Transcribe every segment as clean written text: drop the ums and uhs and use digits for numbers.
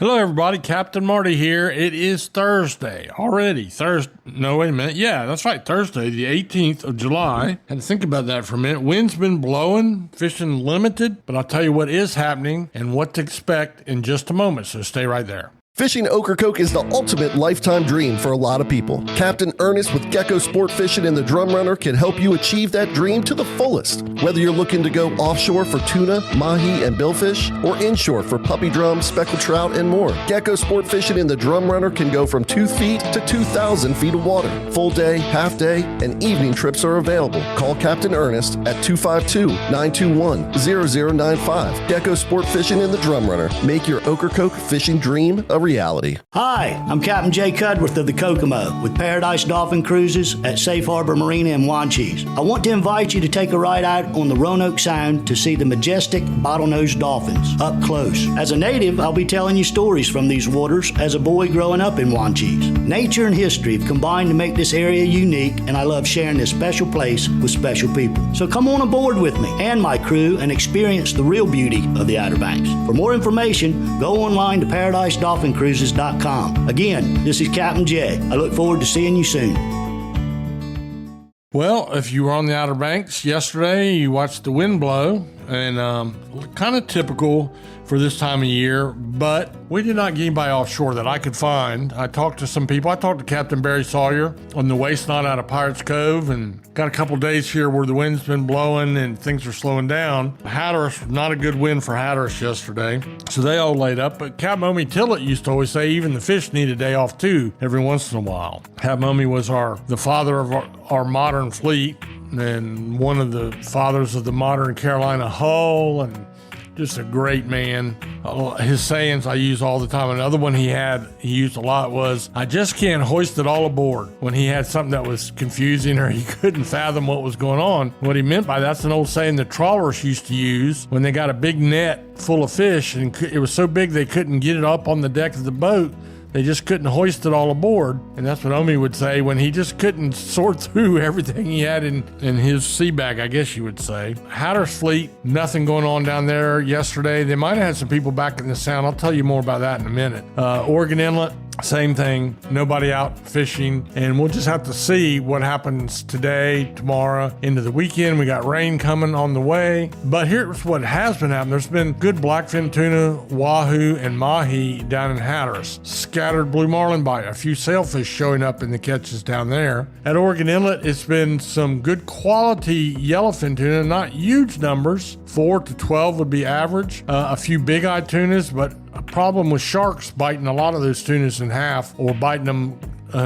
Hello, everybody. Captain Marty here. It is Thursday already. No, wait a minute. Yeah, that's right. Thursday, the 18th of July. Had to think about that for a minute. Wind's been blowing, fishing limited, but I'll tell you what is happening and what to expect in just a moment. So stay right there. Fishing Ocracoke is the ultimate lifetime dream for a lot of people. Captain Ernest with Gecko Sport Fishing and the Drum Runner can help you achieve that dream to the fullest. Whether you're looking to go offshore for tuna, mahi, and billfish, or inshore for puppy drum, speckled trout, and more, Gecko Sport Fishing and the Drum Runner can go from 2 feet to 2,000 feet of water. Full day, half day, and evening trips are available. Call Captain Ernest at 252-921-0095. Gecko Sport Fishing and the Drum Runner. Make your Ocracoke fishing dream a reality. Hi, I'm Captain Jay Cudworth of the Kokomo with Paradise Dolphin Cruises at Safe Harbor Marina in Wanchese. I want to invite you to take a ride out on the Roanoke Sound to see the majestic bottlenose dolphins up close. As a native, I'll be telling you stories from these waters as a boy growing up in Wanchese. Nature and history have combined to make this area unique, and I love sharing this special place with special people. So come on aboard with me and my crew and experience the real beauty of the Outer Banks. For more information, go online to ParadiseDolphinCruises.com. Again, this is Captain Jay. I look forward to seeing you soon. Well, if you were on the Outer Banks yesterday, you watched the wind blow, and kind of typical for this time of year, but we did not get anybody offshore that I could find. I talked to some people. I talked to Captain Barry Sawyer on the waist knot out of Pirates Cove, and got a couple days here where the wind's been blowing and things are slowing down. Hatteras, not a good wind for Hatteras yesterday, so they all laid up. But Capt. Omie Tillett used to always say even the fish need a day off too every once in a while. Capt. Omie was the father of our modern fleet, and one of the fathers of the modern Carolina hull, and just a great man. His sayings I use all the time. Another one he used a lot was, "I just can't hoist it all aboard," when he had something that was confusing or he couldn't fathom what was going on. What he meant by that's an old saying the trawlers used to use when they got a big net full of fish and it was so big they couldn't get it up on the deck of the boat. They just couldn't hoist it all aboard. And that's what Omie would say when he just couldn't sort through everything he had in his sea bag, I guess you would say. Hatteras fleet, nothing going on down there yesterday. They might have had some people back in the Sound. I'll tell you more about that in a minute. Oregon Inlet, same thing, nobody out fishing, and we'll just have to see what happens today, tomorrow, into the weekend. We got rain coming on the way, but here's what has been happening. There's been good blackfin tuna, wahoo, and mahi down in Hatteras. Scattered blue marlin bite, a few sailfish showing up in the catches down there. At Oregon Inlet, it's been some good quality yellowfin tuna, not huge numbers, 4 to 12 would be average. A few big-eyed tunas, but a problem with sharks biting a lot of those tunas in half, or biting them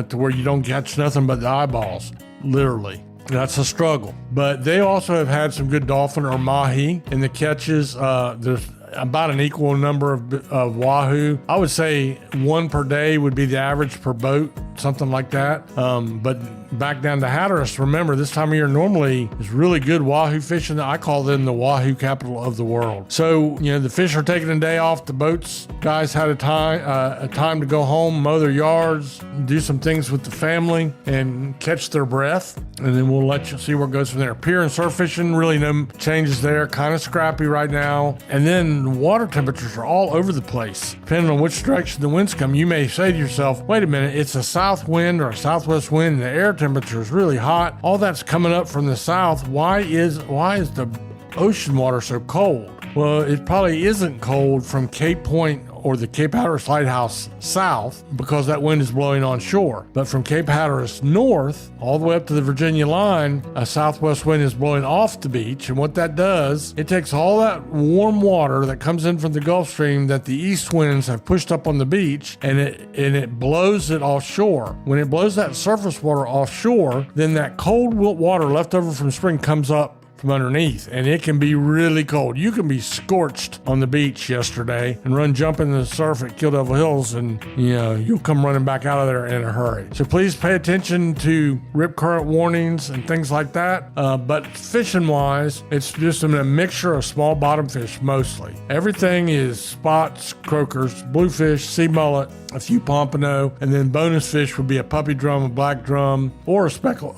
to where you don't catch nothing but the eyeballs, literally. That's a struggle. But they also have had some good dolphin or mahi in the catches. There's about an equal number of wahoo. I would say 1 per day would be the average per boat, something like that. But back down to Hatteras, remember this time of year normally is really good wahoo fishing. I call them the wahoo capital of the world. So, the fish are taking a day off. The boats guys had a time to go home, mow their yards, do some things with the family, and catch their breath. And then we'll let you see where it goes from there. Pier and surf fishing, really no changes there. Kind of scrappy right now. And then water temperatures are all over the place. Depending on which direction the winds come, you may say to yourself, wait a minute, it's a south wind or a southwest wind, and the air temperature is really hot. All that's coming up from the south. Why is the ocean water so cold? Well, it probably isn't cold from Cape Point or the Cape Hatteras Lighthouse south, because that wind is blowing on shore. But from Cape Hatteras north, all the way up to the Virginia line, a southwest wind is blowing off the beach. And what that does, it takes all that warm water that comes in from the Gulf Stream that the east winds have pushed up on the beach, and it blows it offshore. When it blows that surface water offshore, then that cold water left over from spring comes up from underneath, and it can be really cold. You can be scorched on the beach yesterday and run jumping in the surf at Kill Devil Hills, and you'll come running back out of there in a hurry. So please pay attention to rip current warnings and things like that. But fishing wise, it's just a mixture of small bottom fish mostly. Everything is spots, croakers, bluefish, sea mullet, a few pompano, and then bonus fish would be a puppy drum, a black drum, or a speckled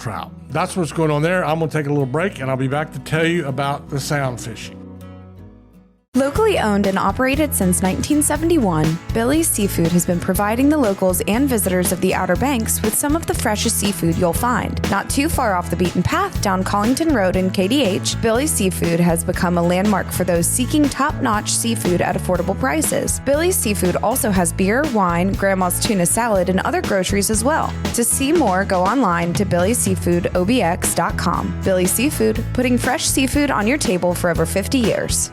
trout. That's what's going on there. I'm going to take a little break, and I'll be back to tell you about the sound fishing. Locally owned and operated since 1971, Billy's Seafood has been providing the locals and visitors of the Outer Banks with some of the freshest seafood you'll find. Not too far off the beaten path down Collington Road in KDH, Billy's Seafood has become a landmark for those seeking top-notch seafood at affordable prices. Billy's Seafood also has beer, wine, grandma's tuna salad, and other groceries as well. To see more, go online to billyseafoodobx.com. Billy's Seafood, putting fresh seafood on your table for over 50 years.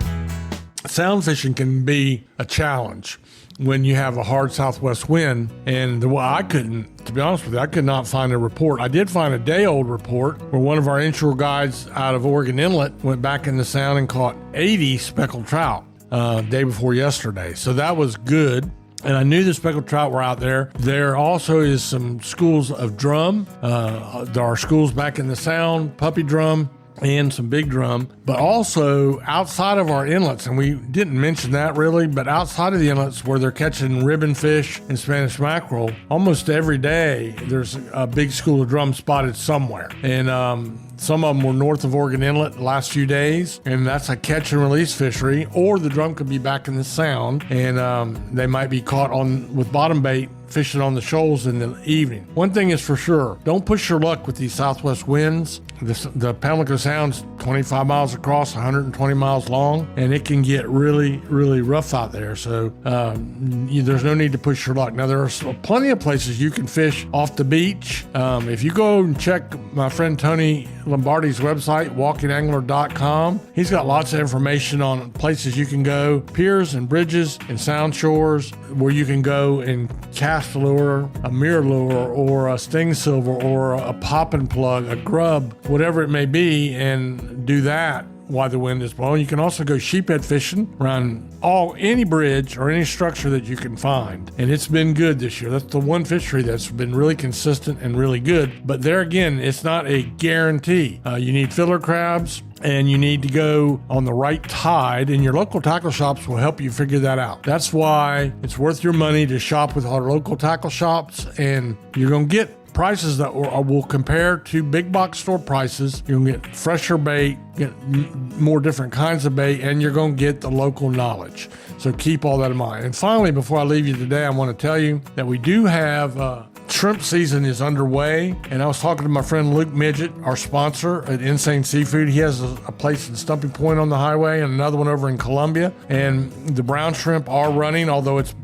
Sound fishing can be a challenge when you have a hard southwest wind. And I couldn't, to be honest with you, I could not find a report. I did find a day-old report where one of our inshore guides out of Oregon Inlet went back in the sound and caught 80 speckled trout day before yesterday. So that was good. And I knew the speckled trout were out there. There also is some schools of drum. There are schools back in the sound, puppy drum, and some big drum, but also outside of our inlets, and we didn't mention that really, but outside of the inlets where they're catching ribbon fish and Spanish mackerel, almost every day there's a big school of drum spotted somewhere. And some of them were north of Oregon Inlet the last few days, and that's a catch and release fishery, or the drum could be back in the sound, and they might be caught with bottom bait fishing on the shoals in the evening. One thing is for sure, don't push your luck with these southwest winds. The Pamlico Sound's 25 miles across, 120 miles long, and it can get really, really rough out there. So there's no need to push your luck. Now, there are plenty of places you can fish off the beach. If you go and check my friend Tony Lombardi's website, walkingangler.com, he's got lots of information on places you can go, piers and bridges and sound shores where you can go and cast a lure, a mirror lure, or a sting silver, or a pop and plug, a grub, whatever it may be, and do that while the wind is blowing. You can also go sheephead fishing around any bridge or any structure that you can find. And it's been good this year. That's the one fishery that's been really consistent and really good. But there again, it's not a guarantee. You need fiddler crabs, and you need to go on the right tide, and your local tackle shops will help you figure that out. That's why it's worth your money to shop with our local tackle shops, and you're going to get prices that will compare to big box store prices. You'll get fresher bait, get more different kinds of bait, and you're going to get the local knowledge. So keep all that in mind. And finally, before I leave you today, I want to tell you that we do have shrimp season is underway, and I was talking to my friend Luke Midget, our sponsor at Insane Seafood. He has a place in Stumpy Point on the highway and another one over in Columbia, and the brown shrimp are running, although it's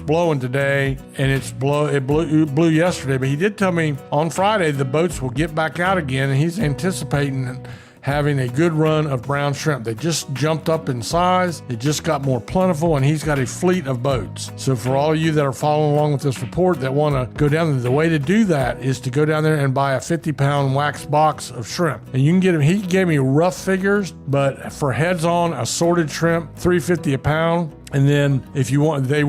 blowing today, and it blew yesterday. But he did tell me on Friday the boats will get back out again, and he's anticipating having a good run of brown shrimp. They just jumped up in size. It just got more plentiful, and he's got a fleet of boats. So for all of you that are following along with this report that want to go down there, the way to do that is to go down there and buy a 50-pound wax box of shrimp. And you can get them, he gave me rough figures, but for heads on assorted shrimp, $3.50 a pound. And then if you want, they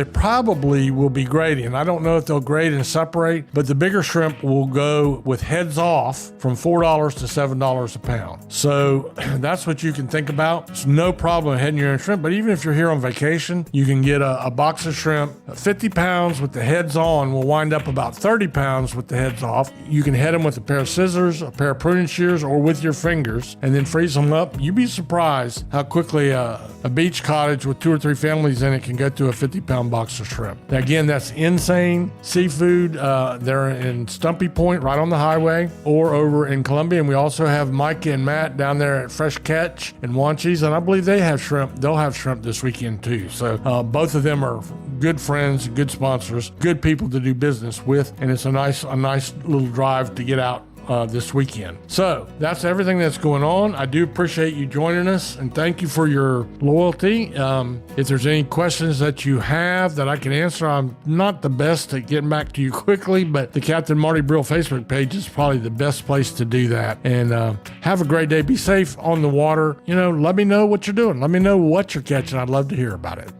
probably will be grading. I don't know if they'll grade and separate, but the bigger shrimp will go with heads off from $4 to $7 a pound. So that's what you can think about. It's no problem heading your own shrimp, but even if you're here on vacation, you can get a box of shrimp. 50 pounds with the heads on will wind up about 30 pounds with the heads off. You can head them with a pair of scissors, a pair of pruning shears, or with your fingers, and then freeze them up. You'd be surprised how quickly a beach cottage with 2 or 3 families in it can go to a 50-pound box of shrimp. Now, again, that's Insane Seafood. They're in Stumpy Point, right on the highway, or over in Columbia. And we also have Mike and Matt down there at Fresh Catch and Wanchese, and I believe they have shrimp. They'll have shrimp this weekend too. So both of them are good friends, good sponsors, good people to do business with, and it's a nice little drive to get out this weekend. So that's everything that's going on. I do appreciate you joining us, and thank you for your loyalty. If there's any questions that you have that I can answer, I'm not the best at getting back to you quickly, but the Captain Marty Brill Facebook page is probably the best place to do that. And have a great day. Be safe on the water. Let me know what you're doing. Let me know what you're catching. I'd love to hear about it.